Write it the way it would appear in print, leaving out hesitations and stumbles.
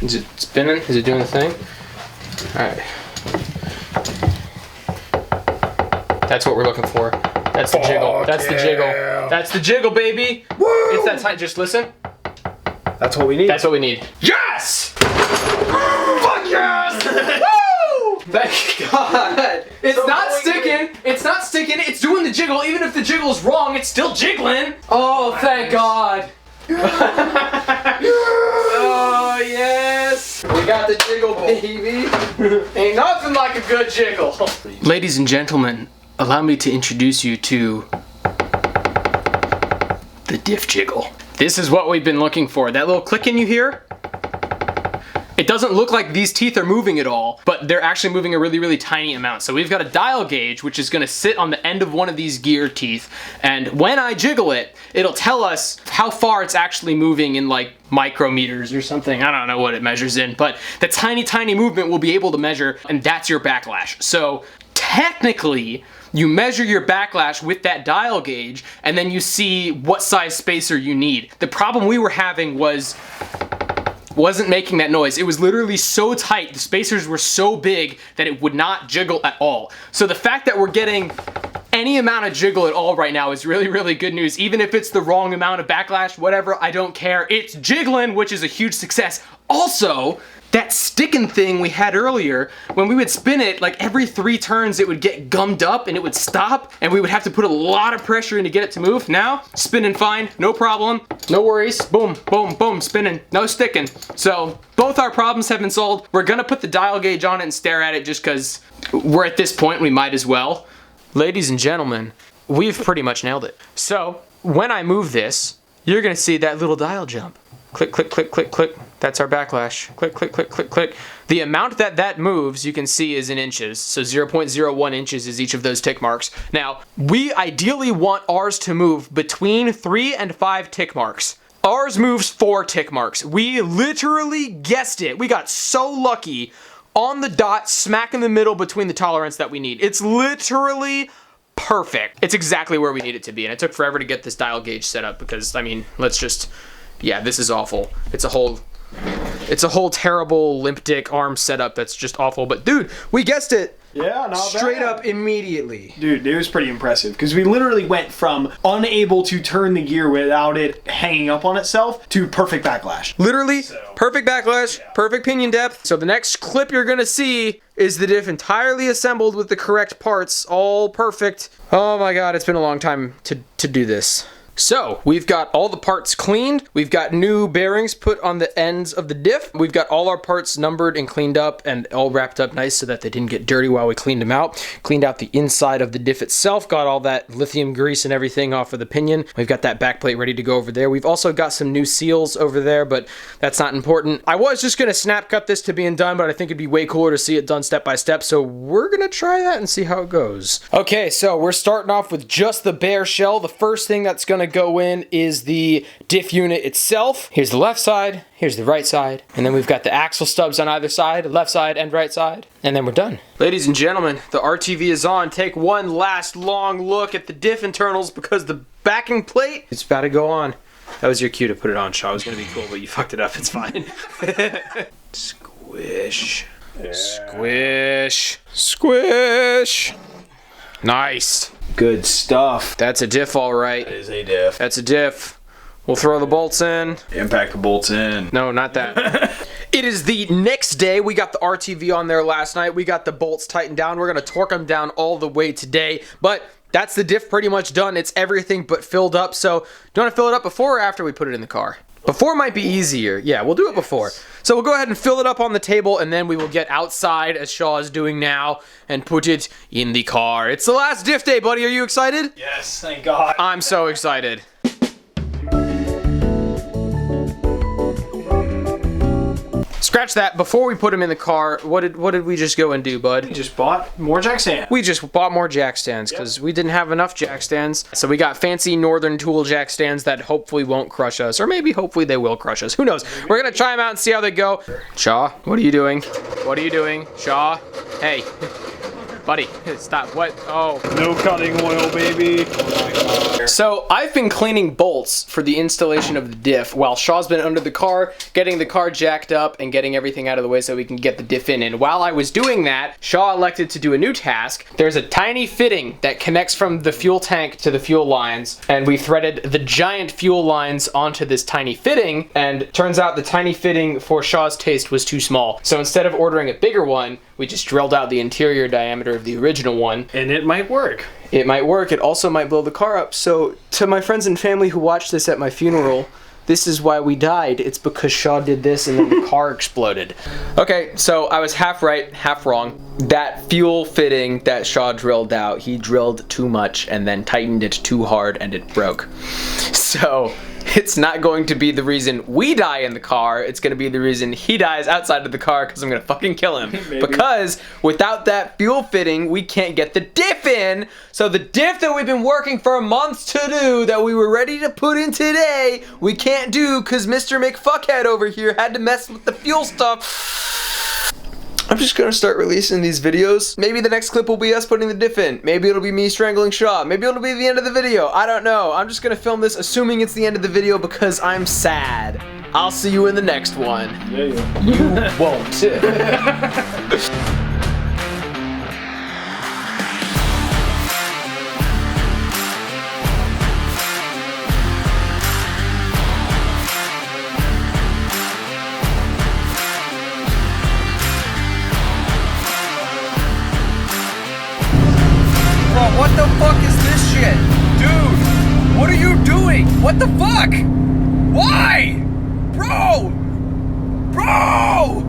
Is it spinning? Is it doing the thing? Alright. That's what we're looking for. That's the jiggle. That's the jiggle. That's the jiggle, baby. Woo! It's that time. Just listen. That's what we need. That's what we need. Yes! Fuck yes! Woo! Thank God. It's not sticking. It's not sticking. It's doing the jiggle. Even if the jiggle is wrong, it's still jiggling. Oh, thank God. Oh, yes. We got the jiggle, baby. Ain't nothing like a good jiggle. Ladies and gentlemen, allow me to introduce you to the diff jiggle. This is what we've been looking for. That little clicking you hear? It doesn't look like these teeth are moving at all, but they're actually moving a really, really tiny amount. So we've got a dial gauge, which is gonna sit on the end of one of these gear teeth. And when I jiggle it, it'll tell us how far it's actually moving in like micrometers or something. I don't know what it measures in, but the tiny, tiny movement we'll be able to measure, and that's your backlash. So technically, you measure your backlash with that dial gauge, and then you see what size spacer you need. The problem we were having wasn't making that noise. It was literally so tight, the spacers were so big that it would not jiggle at all. So the fact that we're getting any amount of jiggle at all right now is really, really good news. Even if it's the wrong amount of backlash, whatever, I don't care. It's jiggling, which is a huge success. Also, that sticking thing we had earlier, when we would spin it, like every 3 turns it would get gummed up and it would stop, and we would have to put a lot of pressure in to get it to move. Now, spinning fine, no problem, no worries, boom, boom, boom, spinning, no sticking. So, both our problems have been solved. We're gonna put the dial gauge on it and stare at it just because we're at this point, we might as well. Ladies and gentlemen, we've pretty much nailed it. So, when I move this, you're gonna see that little dial jump. Click, click, click, click, click. That's our backlash. Click, click, click, click, click. The amount that moves, you can see, is in inches. So 0.01 inches is each of those tick marks. Now, we ideally want ours to move between 3 and 5 tick marks. Ours moves 4 tick marks. We literally guessed it. We got so lucky, on the dot, smack in the middle between the tolerance that we need. It's literally perfect. It's exactly where we need it to be. And it took forever to get this dial gauge set up because, I mean, let's just... Yeah, this is awful. It's a whole terrible limp dick arm setup that's just awful. But dude, we guessed it. Yeah, not straight bad. up immediately. Dude, it was pretty impressive because we literally went from unable to turn the gear without it hanging up on itself to perfect backlash. Literally, perfect backlash, perfect pinion depth. So the next clip you're gonna see is the diff entirely assembled with the correct parts, all perfect. Oh my God, it's been a long time to do this. So, we've got all the parts cleaned, we've got new bearings put on the ends of the diff, we've got all our parts numbered and cleaned up and all wrapped up nice so that they didn't get dirty while we cleaned them out. Cleaned out the inside of the diff itself, got all that lithium grease and everything off of the pinion. We've got that back plate ready to go over there. We've also got some new seals over there, but that's not important. I was just gonna snap cut this to being done, but I think it'd be way cooler to see it done step by step, so we're gonna try that and see how it goes. Okay, so we're starting off with just the bare shell. The first thing that's gonna go in is the diff unit itself. Here's the left side, here's the right side, and then we've got the axle stubs on either side, left side and right side, and then we're done. Ladies and gentlemen, the RTV is on. Take one last long look at the diff internals because the backing plate is about to go on. That was your cue to put it on, Shaw. It was gonna be cool, but you fucked it up, it's fine. Squish. Yeah. Squish. Squish. Nice. Good stuff. That's a diff, all right. That is a diff. That's a diff. We'll throw the bolts in. Impact the bolts in. No, not that. It is the next day. We got the RTV on there last night. We got the bolts tightened down. We're going to torque them down all the way today. But that's the diff pretty much done. It's everything but filled up. So, do you want to fill it up before or after we put it in the car? Before might be easier. Yeah, we'll do it before. So we'll go ahead and fill it up on the table, and then we will get outside, as Shaw is doing now, and put it in the car. It's the last diff day, buddy. Are you excited? Yes, thank God. I'm so excited. Scratch that. Before we put him in the car, what did we just go and do, bud? We just bought more jack stands. We just bought more jack stands because we didn't have enough jack stands. So we got fancy Northern Tool jack stands that hopefully won't crush us, or maybe hopefully they will crush us. Who knows? We're gonna try them out and see how they go. Shaw, what are you doing? What are you doing, Shaw? Hey, buddy, stop. What? Oh, no cutting oil, baby. Oh my God. So I've been cleaning bolts for the installation of the diff while Shaw's been under the car, getting the car jacked up and getting everything out of the way so we can get the diff in. And while I was doing that, Shaw elected to do a new task. There's a tiny fitting that connects from the fuel tank to the fuel lines, and we threaded the giant fuel lines onto this tiny fitting, and it turns out the tiny fitting for Shaw's taste was too small. So instead of ordering a bigger one, we just drilled out the interior diameter of the original one. And it might work. It might work. It also might blow the car up. So to my friends and family who watched this at my funeral, this is why we died. It's because Shaw did this and then the car exploded. Okay, so I was half right, half wrong. That fuel fitting that Shaw drilled out, he drilled too much and then tightened it too hard and it broke. So it's not going to be the reason we die in the car. It's going to be the reason he dies outside of the car because I'm going to fucking kill him. Because without that fuel fitting, we can't get the diff in. So the diff that we've been working for months to do, that we were ready to put in today, we can't do because Mr. McFuckhead over here had to mess with the fuel stuff. I'm just gonna start releasing these videos. Maybe the next clip will be us putting the diff in. Maybe it'll be me strangling Shaw. Maybe it'll be the end of the video. I don't know. I'm just gonna film this assuming it's the end of the video because I'm sad. I'll see you in the next one. Yeah. You won't. What the fuck is this shit? Dude, what are you doing? What the fuck? Why? Bro! Bro!